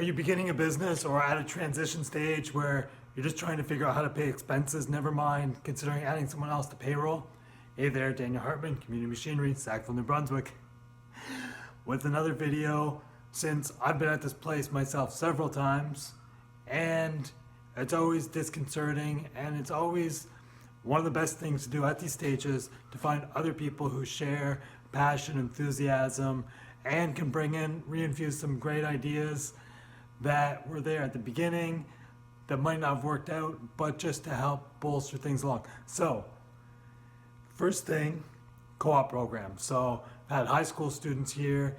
Are you beginning a business or at a transition stage where you're just trying to figure out how to pay expenses, never mind considering adding someone else to payroll? Hey there, Daniel Hartman, Community Machinery, Sackville, New Brunswick, with another video since I've been at this place myself several times, and it's always disconcerting, and it's always one of the best things to do at these stages to find other people who share passion, enthusiasm, and can reinfuse some great ideas that were there at the beginning that might not have worked out, but just to help bolster things along. So, first thing, co-op program. So, I've had high school students here.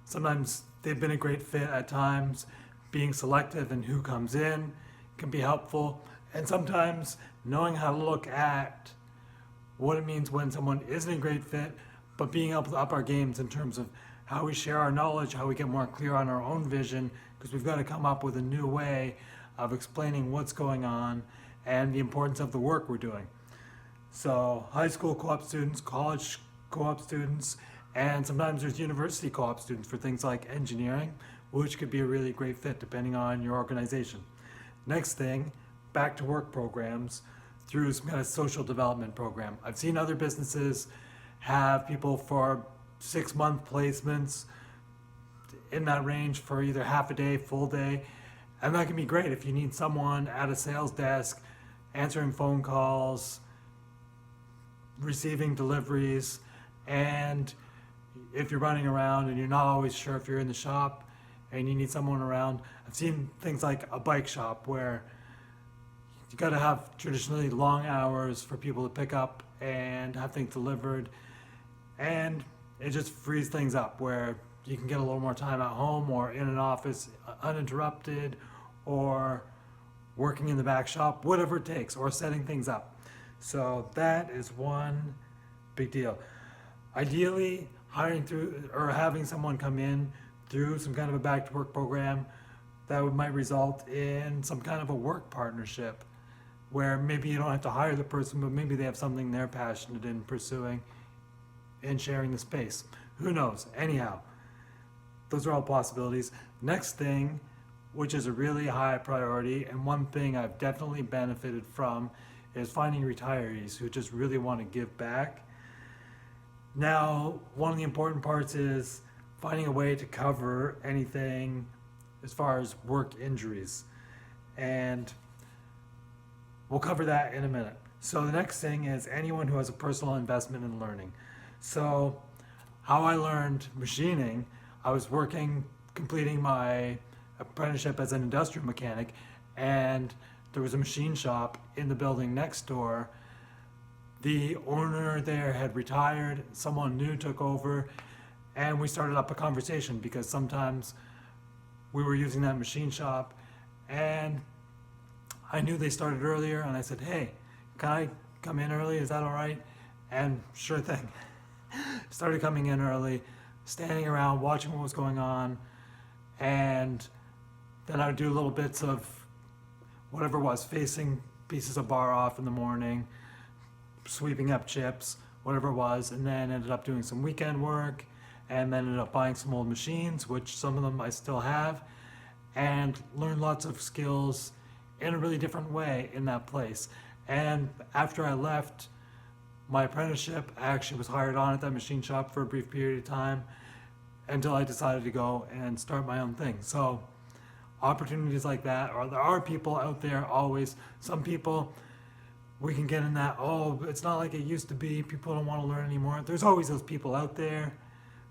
Sometimes they've been a great fit at times. Being selective in who comes in can be helpful. And sometimes knowing how to look at what it means when someone isn't a great fit, but being able to up our games in terms of how we share our knowledge, how we get more clear on our own vision, because we've got to come up with a new way of explaining what's going on and the importance of the work we're doing. So high school co-op students, college co-op students, and sometimes there's university co-op students for things like engineering, which could be a really great fit depending on your organization. Next thing, back to work programs through some kind of social development program. I've seen other businesses have people for 6-month placements in that range for either half a day, full day, and that can be great if you need someone at a sales desk answering phone calls, receiving deliveries, and if you're running around and you're not always sure if you're in the shop and you need someone around. I've seen things like a bike shop where you got to have traditionally long hours for people to pick up and have things delivered, and it just frees things up where you can get a little more time at home or in an office uninterrupted, or working in the back shop, whatever it takes, or setting things up. So that is one big deal. Ideally, hiring through or having someone come in through some kind of a back to work program that might result in some kind of a work partnership where maybe you don't have to hire the person, but maybe they have something they're passionate in pursuing and sharing the space. Who knows? Anyhow, those are all possibilities. Next thing, which is a really high priority, and one thing I've definitely benefited from, is finding retirees who just really want to give back. Now, one of the important parts is finding a way to cover anything as far as work injuries. And we'll cover that in a minute. So the next thing is anyone who has a personal investment in learning. So how I learned machining, I was completing my apprenticeship as an industrial mechanic, and there was a machine shop in the building next door. The owner there had retired, someone new took over, and we started up a conversation because sometimes we were using that machine shop, and I knew they started earlier, and I said, hey, can I come in early? Is that all right? And sure thing. Started coming in early, standing around, watching what was going on, and then I would do little bits of whatever it was, facing pieces of bar off in the morning, sweeping up chips, whatever it was, and then ended up doing some weekend work, and then ended up buying some old machines, which some of them I still have, and learned lots of skills in a really different way in that place. And after I left my apprenticeship, I actually was hired on at that machine shop for a brief period of time until I decided to go and start my own thing. So opportunities like that, or there are people out there always. Some people, we can get in that, oh, it's not like it used to be, people don't want to learn anymore. There's always those people out there,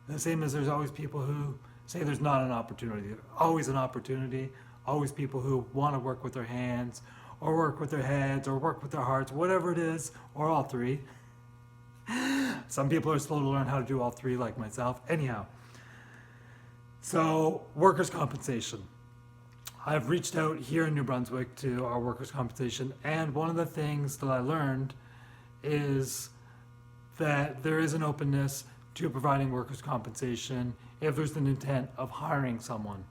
the same as there's always people who say there's not an opportunity. Always an opportunity, always people who want to work with their hands, or work with their heads, or work with their hearts, whatever it is, or all three. Some people are slow to learn how to do all three, like myself. Anyhow, so workers' compensation. I've reached out here in New Brunswick to our workers' compensation, and one of the things that I learned is that there is an openness to providing workers' compensation if there's an intent of hiring someone.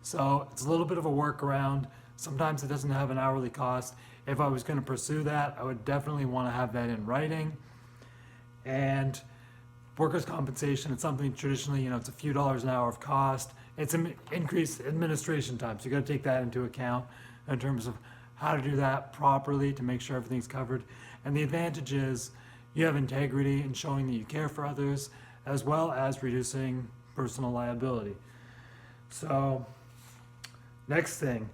So it's a little bit of a workaround. Sometimes it doesn't have an hourly cost. If I was going to pursue that, I would definitely want to have that in writing. And workers' compensation, it's something traditionally, it's a few dollars an hour of cost. it's increased administration time. So you got to take that into account in terms of how to do that properly to make sure everything's covered. And the advantage is you have integrity in showing that you care for others, as well as reducing personal liability. So, next thing,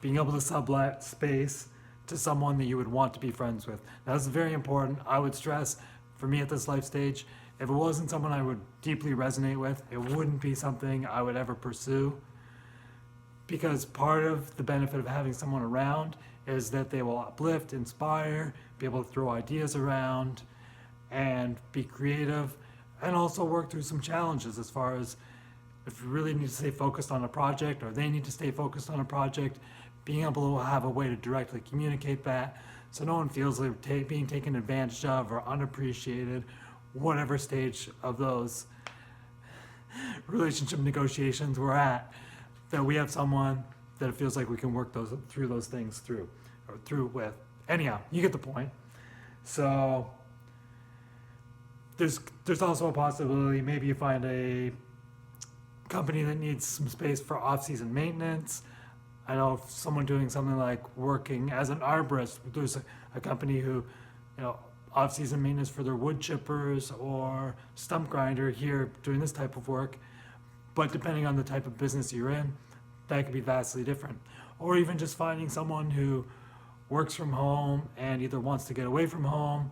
being able to sublet space to someone that you would want to be friends with. Now, this is very important. I would stress, for me at this life stage, if it wasn't someone I would deeply resonate with, it wouldn't be something I would ever pursue. Because part of the benefit of having someone around is that they will uplift, inspire, be able to throw ideas around, and be creative, and also work through some challenges as far as if you really need to stay focused on a project or they need to stay focused on a project, being able to have a way to directly communicate that so no one feels they're being taken advantage of or unappreciated, whatever stage of those relationship negotiations we're at, that we have someone that it feels like we can work those things through with. Anyhow, you get the point. So there's also a possibility maybe you find a company that needs some space for off-season maintenance. I know someone doing something like working as an arborist. There's a company who, off-season maintenance for their wood chippers or stump grinder here doing this type of work. But depending on the type of business you're in, that could be vastly different. Or even just finding someone who works from home and either wants to get away from home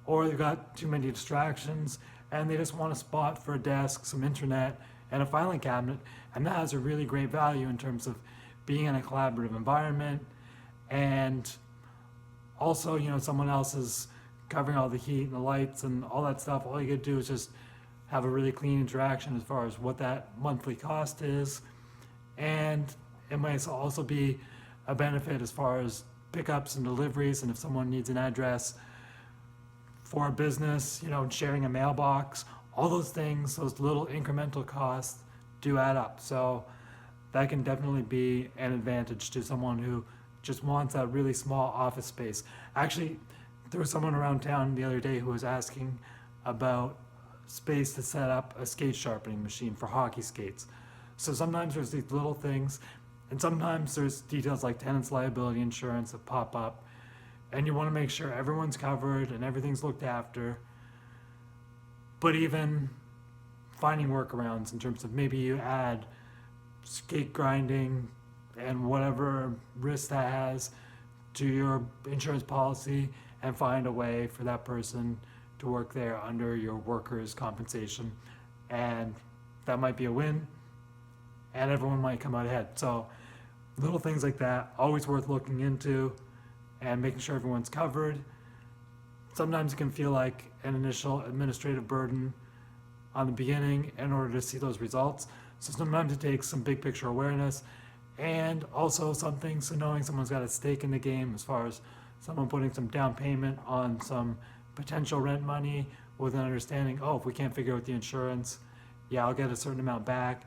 or they've got too many distractions and they just want a spot for a desk, some internet, and a filing cabinet. And that has a really great value in terms of being in a collaborative environment, and also, someone else is covering all the heat and the lights and all that stuff. All you gotta do is just have a really clean interaction as far as what that monthly cost is. And it might also be a benefit as far as pickups and deliveries, and if someone needs an address for a business, sharing a mailbox, all those things, those little incremental costs do add up. So that can definitely be an advantage to someone who just wants a really small office space. Actually, there was someone around town the other day who was asking about space to set up a skate sharpening machine for hockey skates. So sometimes there's these little things, and sometimes there's details like tenants liability insurance that pop up, and you want to make sure everyone's covered and everything's looked after. But even finding workarounds in terms of maybe you add skate grinding and whatever risk that has to your insurance policy, and find a way for that person to work there under your workers' compensation. And that might be a win, and everyone might come out ahead. So little things like that, always worth looking into and making sure everyone's covered. Sometimes it can feel like an initial administrative burden on the beginning in order to see those results. So sometimes it takes some big picture awareness and also something, so knowing someone's got a stake in the game as far as someone putting some down payment on some potential rent money with an understanding, if we can't figure out the insurance, I'll get a certain amount back,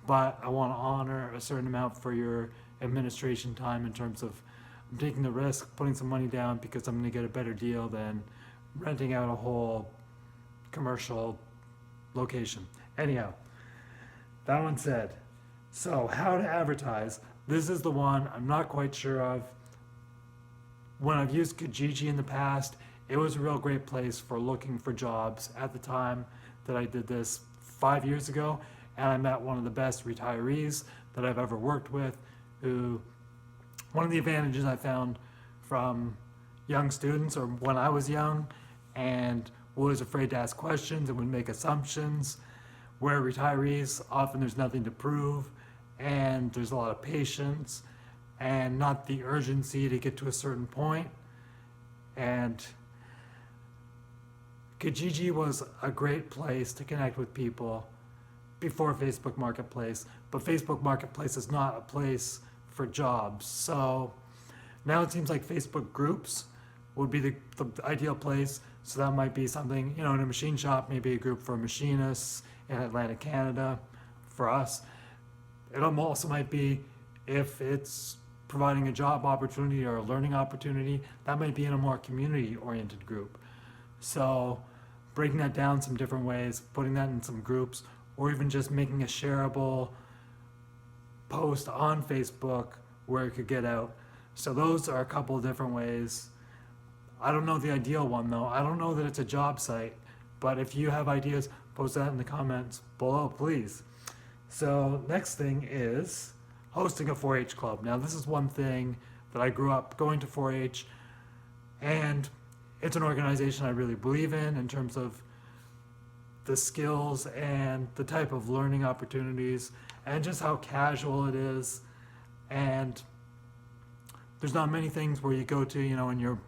but I want to honor a certain amount for your administration time in terms of I'm taking the risk, putting some money down because I'm going to get a better deal than renting out a whole commercial location. Anyhow, that one said. So how to advertise. This is the one I'm not quite sure of. When I've used Kijiji in the past, it was a real great place for looking for jobs at the time that I did this 5 years ago, and I met one of the best retirees that I've ever worked with, who, one of the advantages I found from young students, or when I was young and was afraid to ask questions and would make assumptions, where retirees, often there's nothing to prove, and there's a lot of patience, and not the urgency to get to a certain point. And Kijiji was a great place to connect with people before Facebook Marketplace, but Facebook Marketplace is not a place for jobs. So now it seems like Facebook groups would be the ideal place. So that might be something, in a machine shop, maybe a group for machinists in Atlantic, Canada, for us. It also might be, if it's providing a job opportunity or a learning opportunity, that might be in a more community-oriented group. So breaking that down some different ways, putting that in some groups, or even just making a shareable post on Facebook where it could get out. So those are a couple of different ways. I don't know the ideal one though. I don't know that it's a job site, but if you have ideas, post that in the comments below, please. So next thing is hosting a 4-H club. Now this is one thing that I grew up going to 4-H, and it's an organization I really believe in terms of the skills and the type of learning opportunities and just how casual it is. And there's not many things where you go to, and you're,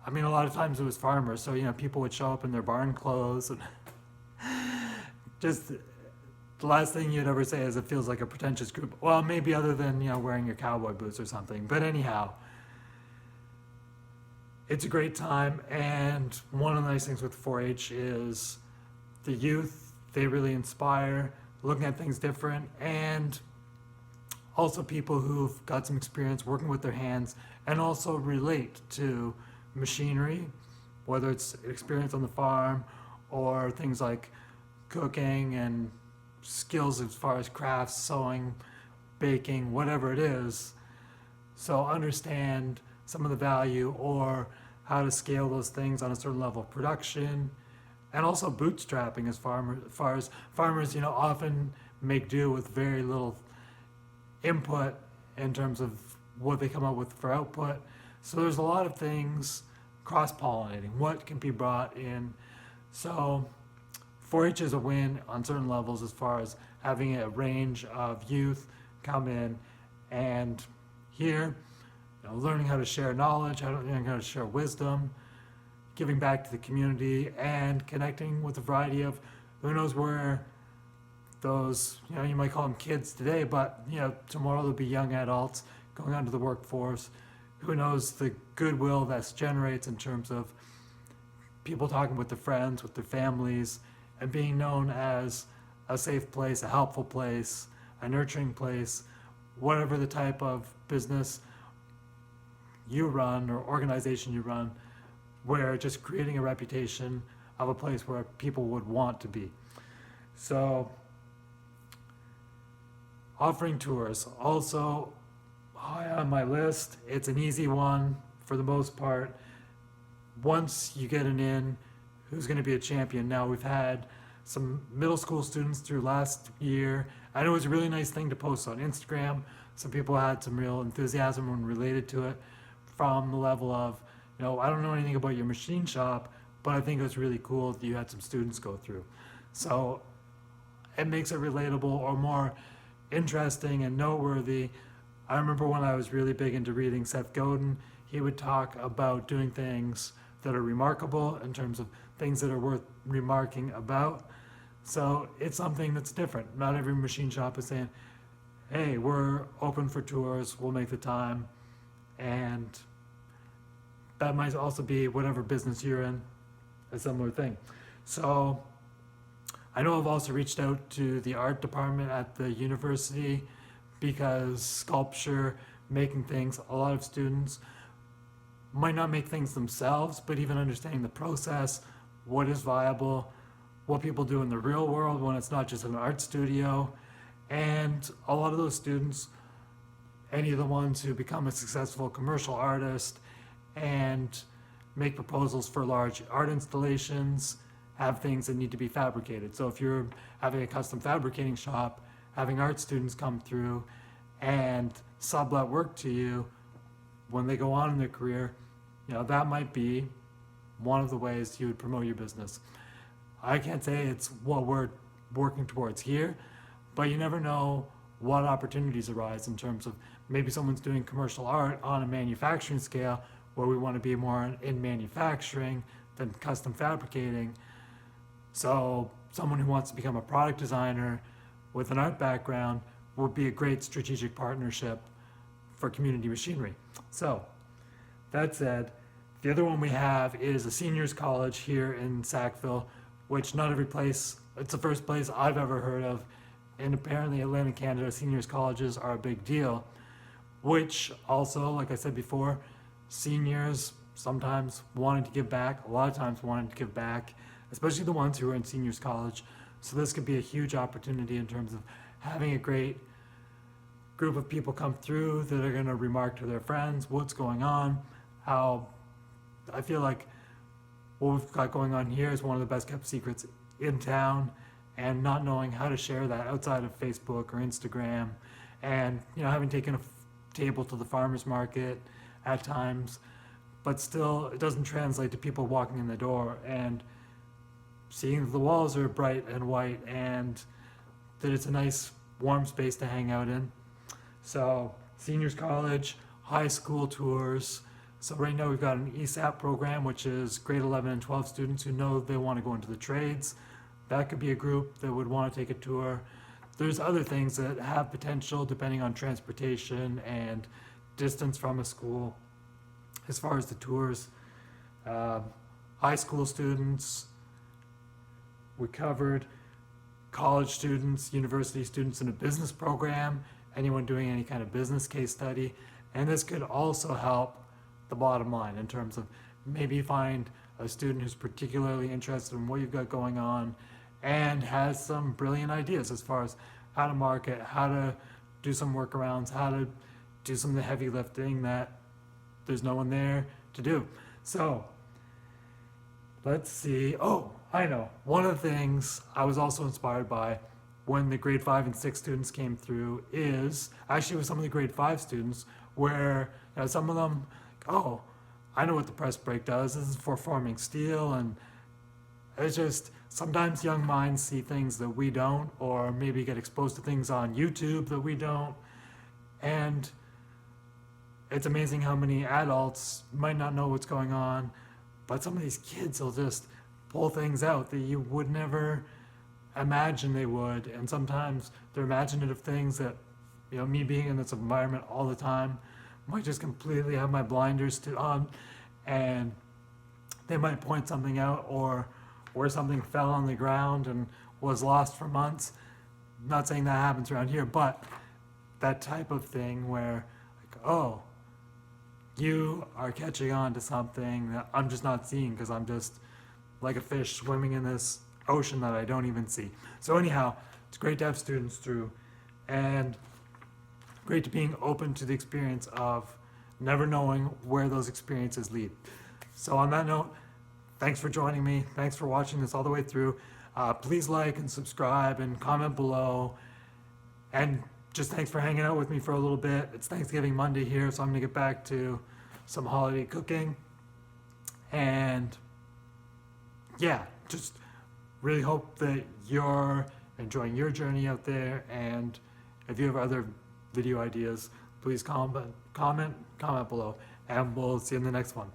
I mean, a lot of times it was farmers, so, people would show up in their barn clothes and just the last thing you'd ever say is it feels like a pretentious group. Well, maybe other than, wearing your cowboy boots or something. But anyhow, it's a great time. And one of the nice things with 4-H is the youth, they really inspire, looking at things different, and also people who've got some experience working with their hands and also relate to machinery, whether it's experience on the farm or things like cooking and skills as far as crafts, sewing, baking, whatever it is. So understand some of the value or how to scale those things on a certain level of production, and also bootstrapping as far as farmers, often make do with very little input in terms of what they come up with for output. So there's a lot of things cross-pollinating, what can be brought in. So 4-H is a win on certain levels as far as having a range of youth come in and here, learning how to share knowledge, learning how to share wisdom, giving back to the community, and connecting with a variety of, who knows where those, you might call them kids today, but, tomorrow they'll be young adults going onto the workforce. Who knows the goodwill that generates in terms of people talking with their friends, with their families, and being known as a safe place, a helpful place, a nurturing place, whatever the type of business you run or organization you run, where just creating a reputation of a place where people would want to be. So offering tours, also high on my list. It's an easy one for the most part. Once you get an in, who's going to be a champion? Now, we've had some middle school students through last year. I know it was a really nice thing to post on Instagram. Some people had some real enthusiasm when related to it, from the level of, I don't know anything about your machine shop, but I think it was really cool that you had some students go through. So it makes it relatable or more interesting and noteworthy. I remember when I was really big into reading Seth Godin, he would talk about doing things that are remarkable in terms of things that are worth remarking about. So it's something that's different. Not every machine shop is saying, hey, we're open for tours, we'll make the time. And that might also be whatever business you're in, a similar thing. So I know I've also reached out to the art department at the university, because sculpture, making things, a lot of students might not make things themselves, but even understanding the process, what is viable, what people do in the real world when it's not just an art studio. And a lot of those students, any of the ones who become a successful commercial artist and make proposals for large art installations, have things that need to be fabricated. So if you're having a custom fabricating shop, having art students come through and sublet work to you when they go on in their career, that might be one of the ways you would promote your business. I can't say it's what we're working towards here, but you never know what opportunities arise in terms of maybe someone's doing commercial art on a manufacturing scale where we want to be more in manufacturing than custom fabricating. So someone who wants to become a product designer with an art background would be a great strategic partnership for Community Machinery. So that said, the other one we have is a seniors college here in Sackville, which not every place, it's the first place I've ever heard of. And apparently Atlantic Canada seniors colleges are a big deal, which also, like I said before, seniors sometimes wanting to give back, a lot of times wanting to give back, especially the ones who are in seniors college. So this could be a huge opportunity in terms of having a great group of people come through that are going to remark to their friends what's going on. How I feel like what we've got going on here is one of the best kept secrets in town, and not knowing how to share that outside of Facebook or Instagram, and having taken a table to the farmers market at times, but still it doesn't translate to people walking in the door and seeing that the walls are bright and white and that it's a nice warm space to hang out in. So seniors college, high school tours. So right now we've got an ESAP program, which is grade 11 and 12 students who know they want to go into the trades. That could be a group that would want to take a tour. There's other things that have potential depending on transportation and distance from a school. As far as the tours, high school students, we covered college students, university students in a business program, anyone doing any kind of business case study. And this could also help the bottom line in terms of maybe find a student who's particularly interested in what you've got going on and has some brilliant ideas as far as how to market, how to do some workarounds, how to do some of the heavy lifting that there's no one there to do. So let's see. Oh, I know. One of the things I was also inspired by when the grade 5 and 6 students came through is actually with some of the grade 5 students where some of them, oh, I know what the press brake does. This is for forming steel. And it's just sometimes young minds see things that we don't, or maybe get exposed to things on YouTube that we don't. And it's amazing how many adults might not know what's going on, but some of these kids will just pull things out that you would never imagine they would. And sometimes they're imaginative things that, me being in this environment all the time might just completely have my blinders on, and they might point something out, or where something fell on the ground and was lost for months. Not saying that happens around here, but that type of thing where, oh, you are catching on to something that I'm just not seeing because I'm just like a fish swimming in this ocean that I don't even see. So anyhow, it's great to have students through, and great to being open to the experience of never knowing where those experiences lead. So on that note, thanks for joining me. Thanks for watching this all the way through. Please like and subscribe and comment below. And just thanks for hanging out with me for a little bit. It's Thanksgiving Monday here, so I'm gonna get back to some holiday cooking. And yeah, just really hope that you're enjoying your journey out there. And if you have other video ideas, please comment below, and we'll see you in the next one.